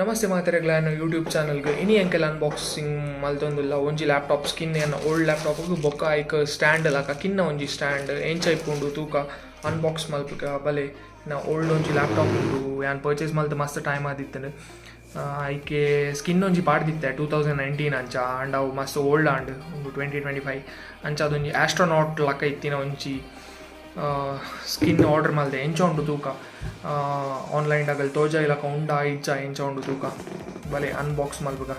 ನಮಸ್ತೆ ಮಾತರೆಗಳ ಯೂಟ್ಯೂಬ್ ಚಾನಲ್ಗೆ ಇನಿ ಎಂಕೆಲ್ಲ ಅನ್ಬಾಕ್ಸಿಂಗ್ ಮಲ್ತೊಂದುಲ್ಲ ಒಂಜಿ ಲ್ಯಾಪ್ಟಾಪ್ ಸ್ಕಿನ್ ಏನು ಓಲ್ಡ್ ಲ್ಯಾಪ್ಟಾಪ್ಗೆ ಬೊಕ್ಕ ಐಕ್ ಸ್ಟ್ಯಾಂಡ್ ಲಾಕ ಕಿನ್ನ ಒಂಜಿ ಸ್ಟ್ಯಾಂಡ್ ಎಂಚ ಇಪ್ಪುಂಡು ತೂಕ ಅನ್ಬಾಕ್ಸ್ ಮಲ್ಪಕ ಬಲೆ ನಾ ಓಲ್ಡ್ ಒಂಜಿ ಲ್ಯಾಪ್ಟಾಪ್ ಉಂಡು ಯಾನ್ ಪರ್ಚೇಸ್ ಮಲ್ತು ಮಸ್ತ್ ಟೈಮ್ ಆದಿತ್ತು ಐಕೆ ಸ್ಕಿನ್ ಒಂಜಿ ಪಾಡ್ದಿತ್ತೆ 2019 ಅಂಚ ಆಂಡ್ ಅವು ಮಸ್ತ್ ಓಲ್ಡ್ ಆಂಡ್ ಒಂದು 2025 ಅಂಚ ಅದೊಂಜಿ ಆಸ್ಟ್ರೋನಾಟ್ ಲಕ ಇತ್ತಿನ ಒಂಜಿ ಸ್ಕಿನ್ ಆರ್ಡರ್ ಮಲ್ದೆ ಎಂಚ ಉಂಡು ತೂಕ ಆನ್ಲೈನ್ ಡಗಲ್ ತೋಜ ಇಲ್ಲಕ ಉಂಡ ಇಜ್ಜ ಎಂಚ ಉಂಡು ತೂಕ ಬಲೆ ಅನ್ಬಾಕ್ಸ್ ಮಲ್ಪಗ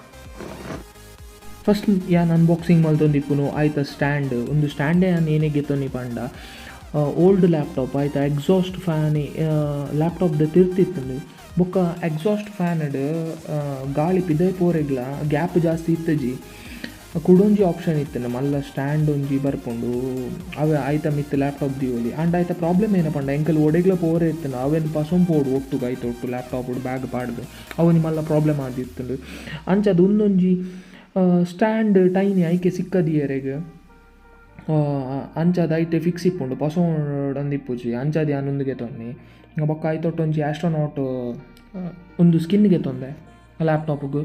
ಫಸ್ಟ್ ಯಾನ್ ಅನ್ಬಾಕ್ಸಿಂಗ್ ಮಲ್ತೊಂದಿಪ್ಪುನು ಆಯ್ತ ಸ್ಟ್ಯಾಂಡ್ ಒಂದು ಸ್ಟ್ಯಾಂಡೇ ನಾನು ಏನೇ ಗೆತ್ತೊನಿ ಪಂಡ ಓಲ್ಡ್ ಲ್ಯಾಪ್ಟಾಪ್ ಆಯ್ತಾ ಎಕ್ಸಾಸ್ಟ್ ಫ್ಯಾನ್ ಲ್ಯಾಪ್ಟಾಪ್ದ ತಿರ್ತಿತ್ತು ಬೊಕ್ಕ ಎಕ್ಸಾಸ್ಟ್ ಫ್ಯಾನ್ಡ್ ಗಾಳಿ ಪಿದೆ ಪೋರೆಗ್ಲ ಗ್ಯಾಪ್ ಜಾಸ್ತಿ ಇತ್ತಜಿ ಕುಡೊಂಜಿ ಆಪ್ಷನ್ ಇತ್ತು ಮಲ್ಲ ಸ್ಟ್ಯಾಂಡ್ ಒಂಜಿ ಬರ್ಪುಂಡು ಅವೆ ಆಯ್ತ ಮಿತ್ತು ಲ್ಯಾಪ್ಟಾಪ್ ದಿವೋಲಿ ಆಂಡ್ ಆಯ್ತ ಪ್ರಾಬ್ಲಮ್ ಏನಪ್ಪಂಡ ಎಂಕಲ್ ಒಡೆಗ್ಲ ಪೋರೆ ಇತ್ತು ಅವೇನು ಪಸೊಂ ಪೋಡು ಒಟ್ಟು ಆಯ್ತು ಒಟ್ಟು ಲ್ಯಾಪ್ಟಾಪ್ ಬ್ಯಾಗ್ ಪಾಡ್ದು ಅವನಿ ಮಲ್ಲ ಪ್ರಾಬ್ಲಮ್ ಆದಿತ್ತು ಅಂಚದು ಒಂದೊಂಜಿ ಸ್ಟ್ಯಾಂಡ್ ಟೈನಿ ಐಕೆ ಸಿಕ್ಕದಿಯರೆಗೆ ಅಂಚದ ಐತೆ ಫಿಕ್ಸ್ ಇಪ್ಪುಂಡು ಪಸೊಂದಿಪ್ಪುಜಿ ಅಂಚದು ಯಾನೊಂದುಗೆ ತೊನ್ನಿ ಬೊಕ್ಕ ಆಯ್ತೊಟ್ಟೊಂಜಿ ಆಸ್ಟ್ರೋನಾಟ್ ಒಂದು ಸ್ಕಿನ್ಗೆ ತೊಂದೆ ಲ್ಯಾಪ್ಟಾಪ್ಗೆ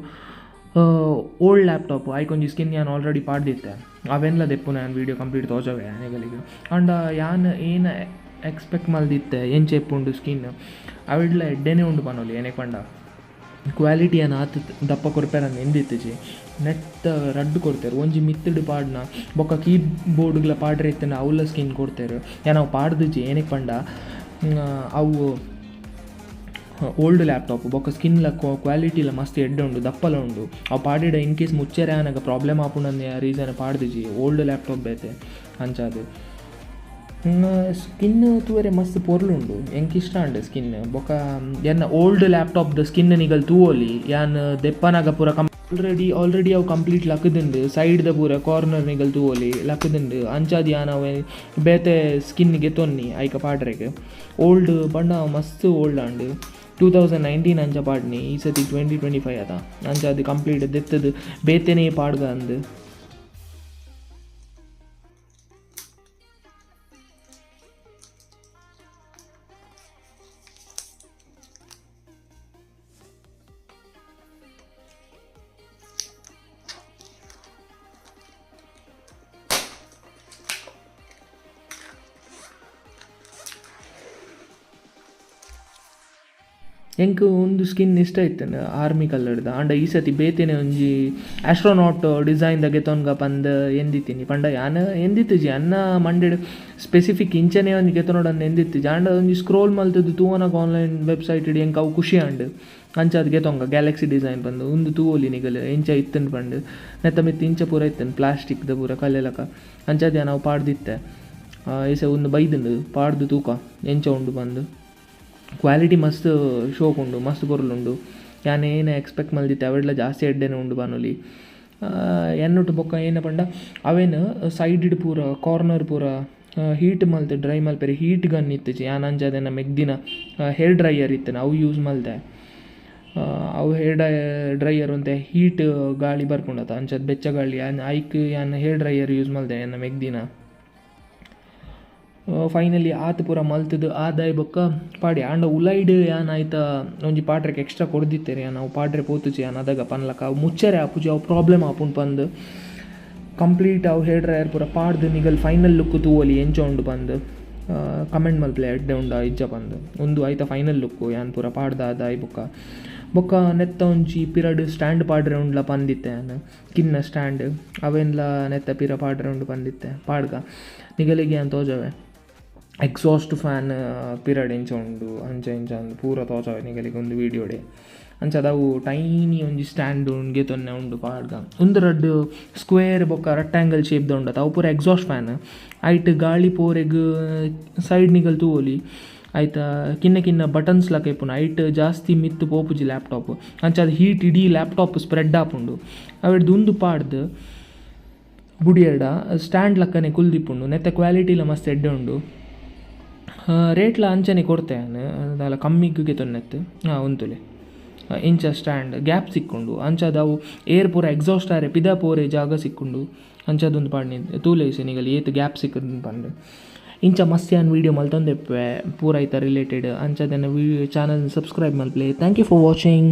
ಓಲ್ಡ್ ಲ್ಯಾಪ್ಟಾಪ್ ಐಕೊಂಜಿ ಸ್ಕಿನ್ ಯಾನ್ ಆಲ್ರೆಡಿ ಪಾಡ್ದಿತ್ತೆ ಅವೆಲ್ಲ ದೆಪ್ಪು ನಾನು ವೀಡಿಯೋ ಕಂಪ್ಲೀಟ್ ತೋಜವೆ ಆನೆಗಳಿಗೆ ಆಂಡ ಯಾನ್ ಏನು ಎಕ್ಸ್ಪೆಕ್ಟ್ ಮಲ್ದಿತ್ತೆ ಎಂಚೆ ಇಪ್ಪುಂಡು ಸ್ಕಿನ್ ಅವೆಡ್ಲ ಎಡ್ಡೆನೇ ಉಂಡು ಪನೋಲಿ ಏನೇ ಪಂಡ ಕ್ವಾಲಿಟಿ ಏನು ಆತ ದಪ್ಪ ಕೊಡ್ಪೇರ ಎಂದಿತ್ತಜಿ ನೆಟ್ ರಡ್ಡು ಕೊಡ್ತಾರೆ ಒಂಜಿ ಮಿತ್ತಡು ಪಾಡ್ನ ಬೊಕ್ಕ ಕೀಬೋರ್ಡ್ಗಳ ಪಾಡ್ರೆ ಇತ್ತನ ಅವಲ್ಲ ಸ್ಕಿನ್ ಕೊಡ್ತಾರೆ ನಾವು ಪಾಡ್ದಜಿ ಏನಕ್ಕೆ ಪಂಡ ಅವು ಓಲ್ಡ್ ಲ್ಯಾಪ್ಟಾಪ್ ಬೊಕ್ಕ ಸ್ಕಿನ್ಲ ಕ್ವಾಲಿಟಿಲ ಮಸ್ತ್ ಎಡ್ಡೆ ಉಂಡು ದಪ್ಪಲ ಉಂಡು ಅವು ಪಾಡಿಡ ಇನ್ ಕೇಸ್ ಮುಚ್ಚರೆ ಆನಾಗ ಪ್ರಾಬ್ಲಮ್ ಆಪುಂಡ ರೀಸನ್ ಪಾಡ್ದಿಜಿ ಓಲ್ಡ್ ಲ್ಯಾಪ್ಟಾಪ್ ಬೇತೆ ಅಂಚಾದು ಸ್ಕಿನ್ ತೂವರೆ ಮಸ್ತ್ ಪೊರ್ಲುಂಡು ಎಂಕ್ ಇಷ್ಟ ಅಂಡು ಸ್ಕಿನ್ ಬೊಕ್ಕ ಎನ್ನ ಓಲ್ಡ್ ಲ್ಯಾಪ್ಟಾಪ್ದ ಸ್ಕಿನ್ ನಿಗಲ್ ತೂವೋಲಿ ಯಾನ್ ದೆಪ್ಪನಾಗ ಪೂರ ಆಲ್ರೆಡಿ ಅವು ಕಂಪ್ಲೀಟ್ ಲಕ್ಕದುಂಡು ಸೈಡ್ದ ಪೂರ ಕಾರ್ನರ್ ನಿಗಲ್ ತೂವೋಲಿ ಲಕ್ಕದುಂಡು ಅಂಚಾದ ಯಾನ್ ಅವೆ ಬೇತೆ ಸ್ಕಿನ್ಗೆ ತೊನ್ನಿ ಐಕ ಪಾಡ್ರೆಗೆ ಓಲ್ಡ್ ಬಣ್ಣ ಮಸ್ತ್ ಓಲ್ಡ್ ಅಂಡು 2019 ಅಂಚ ಪಾಡ್ನಿ ಈ ಸತಿ 2025 ಅದ ಅಂಚ ಅದು ಕಂಪ್ಲೀಟ್ ದೆತ್ತದು ಬೇತೆನೇ ಪಾಡ್ಗ ಅಂದು ಎಂಕ್ ಒಂದು ಸ್ಕಿನ್ ಇಷ್ಟ ಇತ್ತು ಆರ್ಮಿ ಕಲರ್ದ ಆಂಡ ಈ ಸತಿ ಬೇತೇನೆ ಒಂಜಿ ಆಸ್ಟ್ರೋನಾಟ್ ಡಿಸೈನ್ದ ಗೆತೊನ್ಗ ಪಂದ್ ಎಂದಿತ್ತೀನಿ ಪಂಡ ಯಾನ ಎಂದಿತ್ತಜಿ ಅನ್ನ ಮಂಡೆಡ್ ಸ್ಪೆಸಿಫಿಕ್ ಇಂಚನೆ ಒಂದು ಗೆತನೋಡನ್ನು ಎಂದಿತ್ತಜಿ ಆಂಡ ಒಂಜಿ ಸ್ಕ್ರೋಲ್ ಮಲ್ತದ್ದು ತೂವನಾಗ ಆನ್ಲೈನ್ ವೆಬ್ಸೈಟ್ ಇಡಿ ಎಂಕ್ ಅವು ಖುಷಿ ಆಂಡ್ ಅಂಚಾದ ಗೆತೊಂಗ ಗ್ಯಾಲಕ್ಸಿ ಡಿಸೈನ್ ಬಂದು ಒಂದು ತೂವೋಲಿ ನಿಗಲ್ ಎಂಚ ಇತ್ತನ್ ಪಂಡ್ ನೆತ್ತ ಮಿತ್ತು ಇಂಚ ಪೂರ ಇತ್ತನ್ ಪ್ಲಾಸ್ಟಿಕ್ದ ಪೂರ ಕಲ್ಲೆಲಕ ಅಂಚಾದ ನಾವು ಪಾಡ್ದಿತ್ತೆ ಈಸ ಒಂದು ಬೈದಂಡು ಪಾಡ್ದು ತೂಕ ಎಂಚ ಉಂಡು ಬಂದು ಕ್ವಾಲಿಟಿ ಮಸ್ತ್ ಶೋಕ್ ಉಂಡು ಮಸ್ತ್ ಪೊರ್ಲುಂಡು ಯಾನ್ ಏನು ಎಕ್ಸ್ಪೆಕ್ಟ್ ಮಲ್ದಿತ್ತೆ ಅವೆಡ್ಲ ಜಾಸ್ತಿ ಎಡ್ಡೆನೇ ಉಂಡು ಬಾನುಲಿ ಎನ್ನೊಟ್ಟು ಬೊಕ್ಕ ಏನ ಪಂಡ ಅವೇನು ಸೈಡ್ ಪೂರ ಕಾರ್ನರ್ ಪೂರ ಹೀಟ್ ಮಲ್ತೆ ಡ್ರೈ ಮಲ್ಪೆರೆ ಹೀಟ್ ಗನ್ ಇತ್ತಜಿ ಯಾನ್ ಅಂಜಾದೆನ ಮೆಗ್ದಿನ ಹೇರ್ ಡ್ರೈಯರ್ ಇತ್ತನ ಅವು ಯೂಸ್ ಮಲ್ದೆ ಅವು ಹೇರ್ ಡ್ರೈಯರ್ ಅಂತೆ ಹೀಟ್ ಗಾಳಿ ಬರ್ಕೊಂಡತ ಅಂಚದ ಬೆಚ್ಚ ಗಾಳಿ ಐಕ್ ಯಾನ್ ಹೇರ್ ಡ್ರೈಯರ್ ಯೂಸ್ ಮಲ್ದೆ ಎನ್ನ ಮೆಗ್ದಿನ ಫೈನಲಿ ಆತ ಪೂರ ಮಲ್ತದು ಆದಾಯ ಬೊಕ್ಕ ಪಾಡಿ ಆಂಡ ಉಲೈಡ್ ಯಾನ್ ಆಯ್ತ ಒಂಜಿ ಪಾಡ್ರೆಗೆ ಎಕ್ಸ್ಟ್ರಾ ಕೊಡ್ದಿತ್ತೇರಿ ನಾವು ಪಾಡ್ರೆ ಪೋತುಜಿ ಯಾನ್ ಅದಾಗ ಪನ್ಲಕ ಅವು ಮುಚ್ಚರೆ ಆಪುಜಿ ಅವು ಪ್ರಾಬ್ಲಮ್ ಆಪುಂಡು ಪಂದು ಕಂಪ್ಲೀಟ್ ಅವು ಹೇರ್ ಡ್ರೈಯರ್ ಪೂರ ಪಾಡ್ದು ನಿಗಲ್ ಫೈನಲ್ ಲುಕ್ ತೂವಲಿ ಎಂಚ ಉಂಡು ಬಂದು ಕಮೆಂಟ್ ಮಲ್ಪಲೆ ಎಡ್ಡೆ ಉಂಡ ಇಜ್ಜ ಬಂದು ಒಂದು ಆಯ್ತ ಫೈನಲ್ ಲುಕ್ಕು ಯಾನ್ ಪೂರ ಪಾಡ್ದ ಆದಾಯ ಬೊಕ್ಕ ನೆತ್ತ ಒಂಜಿ ಪಿರಡ್ ಸ್ಟ್ಯಾಂಡ್ ಪಾಡ್ರೆ ಉಂಡ್ಲ ಪಂದಿತ್ತೆ ನಾನು ಕಿನ್ನ ಸ್ಟ್ಯಾಂಡ್ ಅವೆನ್ಲ ನೆತ್ತ ಪಿರ ಪಾಡ್ರೆ ಉಂಡು ಪಂದಿತ್ತೆ ಪಾಡ್ಗ ನಿಗಲಿಗೆ ಅಂತ ತೋಜವೆ ಎಕ್ಸಾಸ್ಟ್ ಫ್ಯಾನ್ ಪಿರಡ್ ಎಂಚ ಉಂಡು ಅಂಚ ಇಂಚ ಅಂದು ಪೂರ ತೋಜವೆ ನಿಗಲಿಗೆ ಒಂದು ವೀಡಿಯೋಡೆ ಅಂಚದವು ಟೈನಿ ಒಂಜಿ ಸ್ಟ್ಯಾಂಡ್ ಉಂಡ್ಗೆ ತೊನ್ನೆ ಉಂಡು ಪಾಡ್ಗ ಒಂದು ರಡ್ಡು ಸ್ಕ್ವೇರ್ ಬೊಕ್ಕ ರೆಕ್ಟ್ಯಾಂಗಲ್ ಶೇಪ್ದ ಉಂಡತ ಅವು ಪೂರ ಎಕ್ಸಾಸ್ಟ್ ಫ್ಯಾನ್ ಐಟ್ ಗಾಳಿ ಪೋರೆಗ್ ಸೈಡ್ ನಿಗಲ್ ತೂವೋಲಿ ಆಯ್ತಾ ಕಿನ್ನ ಬಟನ್ಸ್ ಲಕ ಇಪ್ಪುನ ಐಟ್ ಜಾಸ್ತಿ ಮಿತ್ತು ಪೋಪುಜಿ ಲ್ಯಾಪ್ಟಾಪ್ ಅಂಚ ಅದು ಹೀಟ್ ಇಡೀ ಲ್ಯಾಪ್ಟಾಪ್ ಸ್ಪ್ರೆಡ್ ಆಪುಂಡು ಅವೆಡ್ದು ಒಂದು ಪಾಡ್ದು ಬುಡಿಯಡ ಸ್ಟ್ಯಾಂಡ್ ಲಕ್ಕನೆ ಕುಲ್ದಿಪ್ಪುಂಡು ನೆತ್ತ ಕ್ವಾಲಿಟಿಲ ಮಸ್ತ್ ಎಡ್ಡೆ ಉಂಡು ರೇಟ್ಲ ಅಂಚನೆ ಕೊಡ್ತೆ ಅದಲ್ಲ ಕಮ್ಮಿಗೆ ತೊನ್ನೆತ್ತು ಒಂತುಲೆ ಇಂಚ ಸ್ಟ್ಯಾಂಡ್ ಗ್ಯಾಪ್ ಸಿಕ್ಕೊಂಡು ಅಂಚದ ಅವು ಏರ್ ಪೂರ ಎಕ್ಸಾಸ್ಟ್ ಆರೆ ಪಿದ ಪೋರೆ ಜಾಗ ಸಿಕ್ಕೊಂಡು ಅಂಚದೊಂದು ಪಾಡ್ನಿ ತೂಲೇಸಿ ನಿಗಲಿ ಏತ್ ಗ್ಯಾಪ್ ಸಿಕ್ಕದು ಪಂಡು ಇಂಚ ಮಸ್ತ್ಯಾನ್ ವೀಡಿಯೋ ಮಲ್ತೊಂದೆಪ್ಪೆ ಪೂರ ಐತ ರಿಲೇಟೆಡ್ ಅಂಚದನ್ನ ಚಾನಲ್ ಸಬ್ಸ್ಕ್ರೈಬ್ ಮಲ್ಪ್ಲೆ. Thank you for watching.